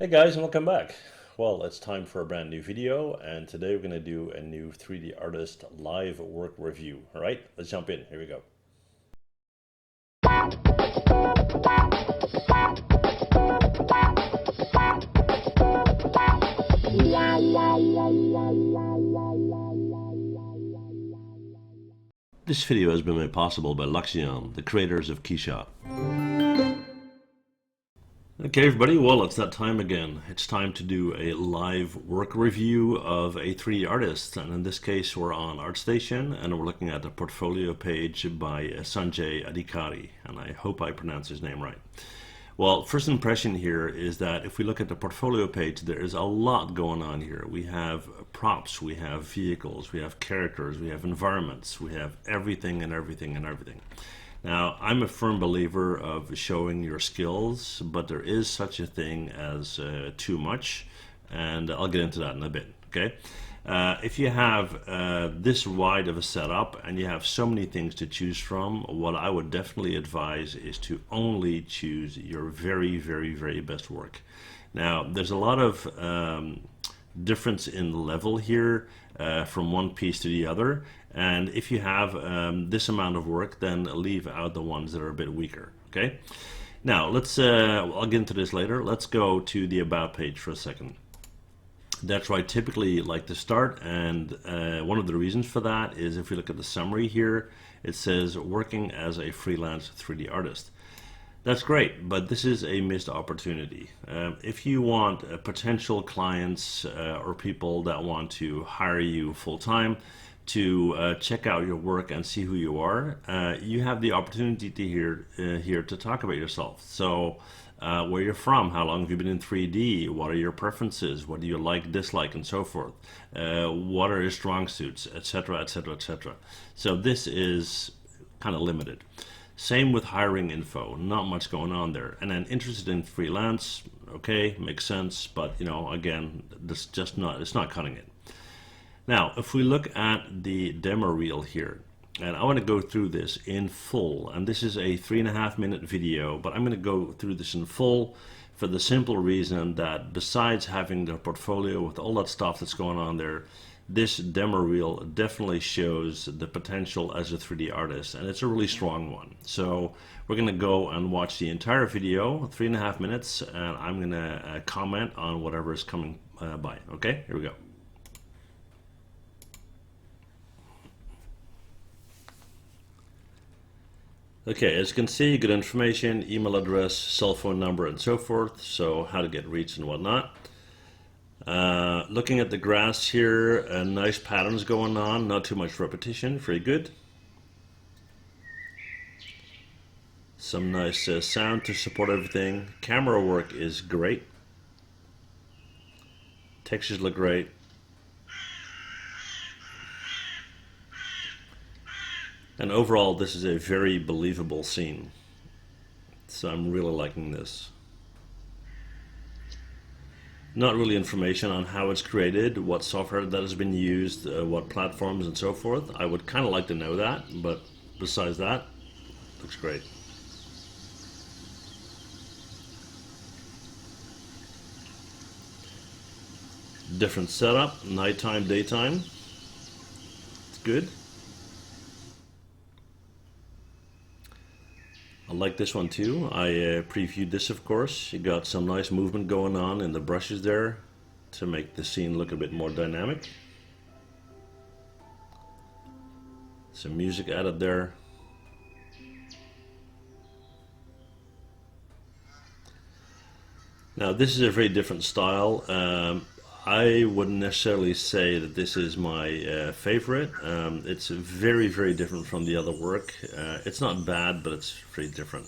Hey guys, and welcome back. Well, it's time for a brand new video, and today we're going to do a new 3D artist live work review. All right, let's jump in. Here we go. This video has been made possible by Leidschendam, the creators of Keyshot. Okay, everybody, well, it's that time again. It's time to do a live work review of a 3D artist. And in this case, we're on ArtStation, and we're looking at the portfolio page by Sanjay Adhikari. And I hope I pronounced his name right. Well, first impression here is that if we look at the portfolio page, there is a lot going on here. We have props, we have vehicles, we have characters, we have environments, we have everything and everything and everything. Now, I'm a firm believer of showing your skills, but there is such a thing as too much, and I'll get into that in a bit, okay? If you have this wide of a setup and you have so many things to choose from, what I would definitely advise is to only choose your very, very, very best work. Now, there's a lot of difference in level here from one piece to the other, and if you have this amount of work, then leave out the ones that are a bit weaker. Okay, now let's I'll get into this later. Let's go to the about page for a second. That's where I typically like to start, and one of the reasons for that is if we look at the summary here, it says working as a freelance 3D artist. That's great, but this is a missed opportunity. If you want potential clients or people that want to hire you full-time to check out your work and see who you are, you have the opportunity to here to talk about yourself. So where you're from, how long have you been in 3D, what are your preferences, what do you like, dislike, and so forth, what are your strong suits, etc., etc., etc. So this is kind of limited. Same with hiring info, not much going on there. And then interested in freelance, okay, makes sense, but you know, again, this just not, it's not cutting it. Now, if we look at the demo reel here, and I want to go through this in full, and this is a 3.5-minute video, but I'm going to go through this in full for the simple reason that besides having the portfolio with all that stuff that's going on there, this demo reel definitely shows the potential as a 3D artist, and it's a really strong one. So we're going to go and watch the entire video, 3.5 minutes, and I'm going to comment on whatever is coming by. Okay, here we go. Okay, as you can see, good information, email address, cell phone number, and so forth, so how to get reached and whatnot. Looking at the grass here, nice patterns going on, not too much repetition, very good. Some nice sound to support everything. Camera work is great. Textures look great. And overall, this is a very believable scene. So I'm really liking this. Not really information on how it's created, what software that has been used, what platforms and so forth. I would kind of like to know that, but besides that, looks great. Different setup, nighttime, daytime. It's good. I like this one too. I previewed this, of course. You got some nice movement going on in the brushes there to make the scene look a bit more dynamic. Some music added there. Now this is a very different style. I wouldn't necessarily say that this is my favorite. It's very, very different from the other work. It's not bad, but it's very different.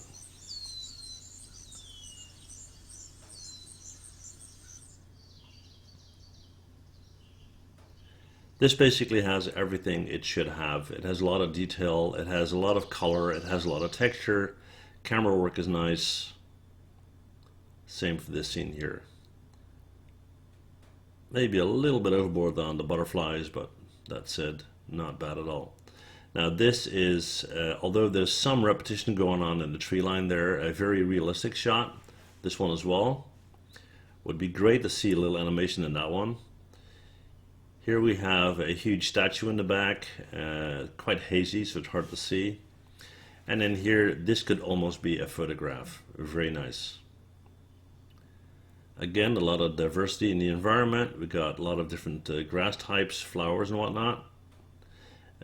This basically has everything it should have. It has a lot of detail, it has a lot of color, it has a lot of texture. Camera work is nice. Same for this scene here. Maybe a little bit overboard on the butterflies, but that said, not bad at all. Now this is, although there's some repetition going on in the tree line there, a very realistic shot. This one as well. Would be great to see a little animation in that one. Here we have a huge statue in the back, quite hazy, so it's hard to see. And then here, this could almost be a photograph. Very nice. Again, a lot of diversity in the environment. We got a lot of different grass types, flowers and whatnot.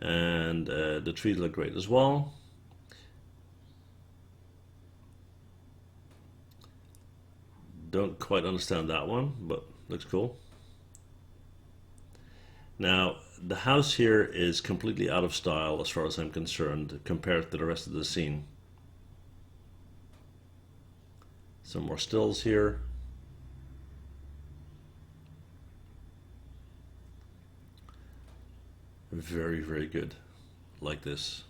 And the trees look great as well. Don't quite understand that one, but looks cool. Now, the house here is completely out of style as far as I'm concerned compared to the rest of the scene. Some more stills here. Very, very good. Like this.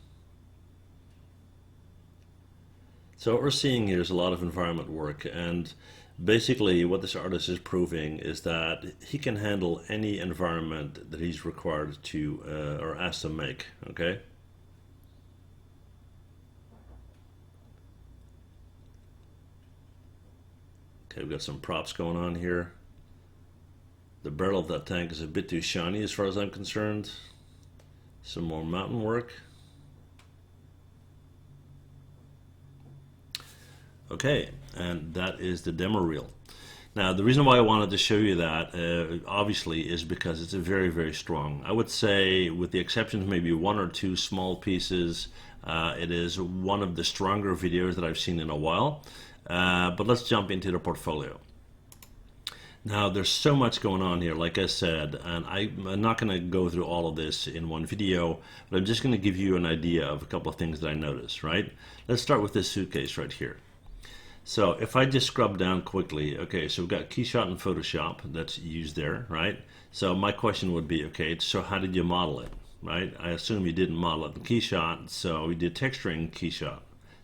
So what we're seeing here is a lot of environment work, and basically what this artist is proving is that he can handle any environment that he's required to or asked to make. Okay. Okay, we've got some props going on here. The barrel of that tank is a bit too shiny as far as I'm concerned. Some more mountain work. Okay, and that is the demo reel. Now, the reason why I wanted to show you that, obviously, is because it's a very, very strong. I would say, with the exception of maybe one or two small pieces, it is one of the stronger videos that I've seen in a while. But let's jump into the portfolio. Now, there's so much going on here, like I said, and I'm not going to go through all of this in one video, but I'm just going to give you an idea of a couple of things that I noticed, right? Let's start with this suitcase right here. So if I just scrub down quickly, okay, so we've got Keyshot and Photoshop that's used there, right? So my question would be, okay, so how did you model it, right? I assume you didn't model it in Keyshot, so you did texturing in Keyshot.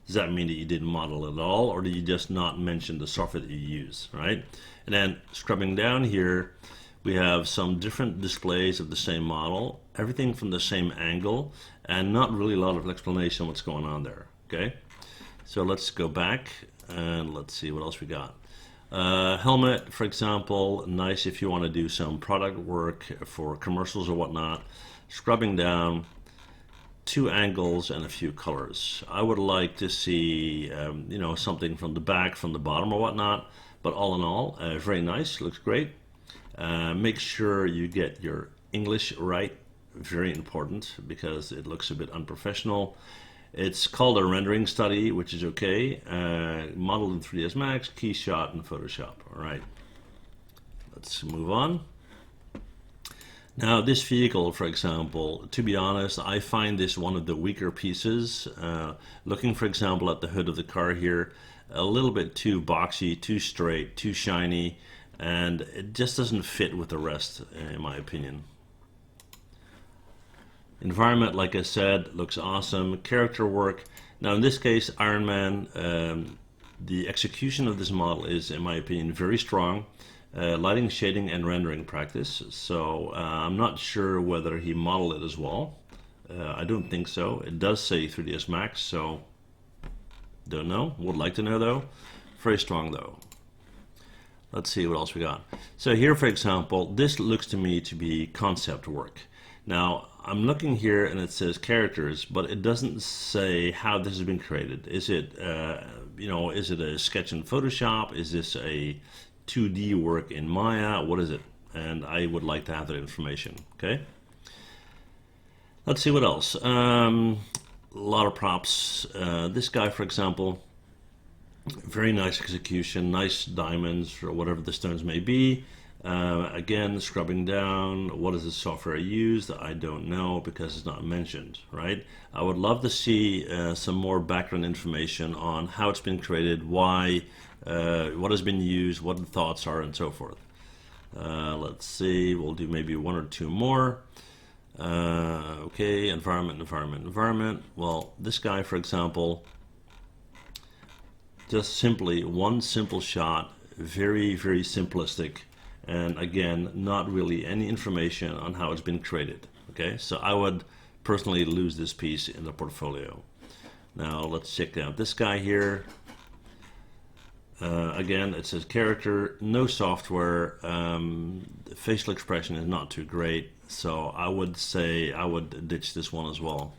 Does that mean that you didn't model it at all, or did you just not mention the software that you use, right? And then scrubbing down here, we have some different displays of the same model, everything from the same angle, and not really a lot of explanation what's going on there, okay? So let's go back and let's see what else we got. Helmet, for example, nice if you want to do some product work for commercials or whatnot. Scrubbing down, two angles and a few colors. I would like to see you know, something from the back, from the bottom or whatnot, but all in all, very nice, looks great. Make sure you get your English right, very important, because it looks a bit unprofessional. It's called a rendering study, which is okay. Modeled in 3ds Max, Keyshot, and Photoshop. All right, let's move on. Now, this vehicle, for example, to be honest, I find this one of the weaker pieces. Looking, for example, at the hood of the car here, a little bit too boxy, too straight, too shiny, and it just doesn't fit with the rest, in my opinion. Environment, like I said, looks awesome. Character work. Now, in this case, Iron Man, the execution of this model is, in my opinion, very strong. Lighting, shading, and rendering practice. So I'm not sure whether he modeled it as well. I don't think so. It does say 3ds Max, so don't know. Would like to know though. Very strong though. Let's see what else we got. So here, for example, this looks to me to be concept work. Now, I'm looking here and it says characters, but it doesn't say how this has been created. Is it, you know, is it a sketch in Photoshop? Is this a 2D work in Maya? What is it? And I would like to have that information. Okay. Let's see what else. A lot of props. This guy, for example, very nice execution, nice diamonds or whatever the stones may be. Again, scrubbing down. What is the software used? I don't know because it's not mentioned, right? I would love to see some more background information on how it's been created, why, what has been used, what the thoughts are, and so forth. Let's see, we'll do maybe one or two more. Okay, environment. Well, this guy, for example, just simply one simple shot, very, very simplistic. And again, not really any information on how it's been created. Okay, so I would personally lose this piece in the portfolio. Now let's check out this guy here. Again, it says character, no software. Facial expression is not too great, so I would say I would ditch this one as well.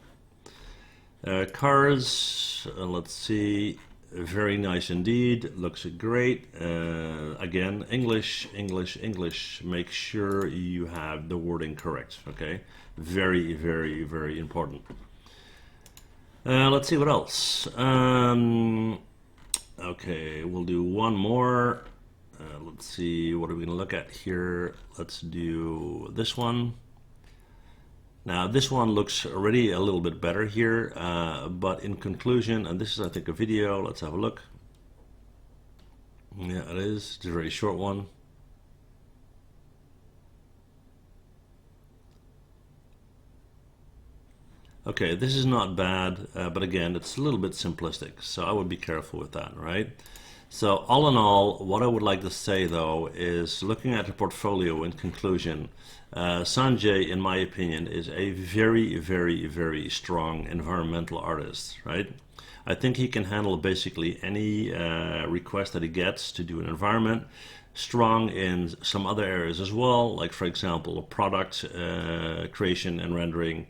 Cars, let's see, very nice indeed, looks great. Again, English, English, English, make sure you have the wording correct, okay? Very, very, very important. Let's see what else. Okay, we'll do one more. Let's see, what are we gonna look at here? Let's do this one. Now this one looks already a little bit better here, but in conclusion, and this is I think a video, let's have a look. Yeah, it is. It's a very short one. Okay, this is not bad, but again, it's a little bit simplistic, so I would be careful with that, right? So all in all, what I would like to say though is looking at the portfolio in conclusion, Sanjay, in my opinion, is a very, very, very strong environmental artist, right? I think he can handle basically any request that he gets to do an environment. Strong in some other areas as well, like for example, product creation and rendering.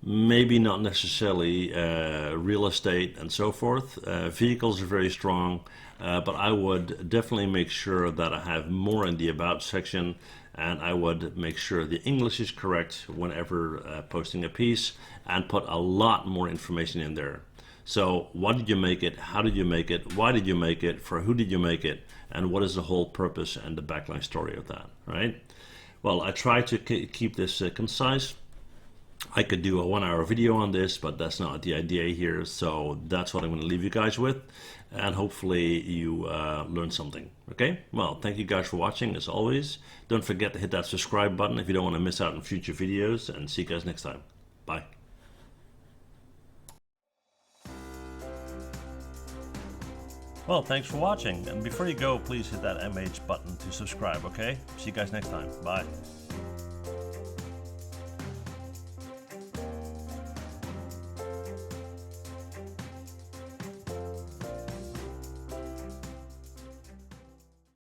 Maybe not necessarily real estate and so forth. Vehicles are very strong, but I would definitely make sure that I have more in the about section, and I would make sure the English is correct whenever posting a piece, and put a lot more information in there. So what did you make it? How did you make it? Why did you make it? For who did you make it? And what is the whole purpose and the backline story of that, right? Well, I try to keep this concise. I could do a 1-hour video on this, but that's not the idea here. So that's what I'm going to leave you guys with, and hopefully you learn something. Okay, well, thank you guys for watching as always. Don't forget to hit that subscribe button if you don't want to miss out on future videos, and see you guys next time. Bye. Well, thanks for watching, and before you go, please hit that MH button to subscribe, okay? See you guys next time. Bye.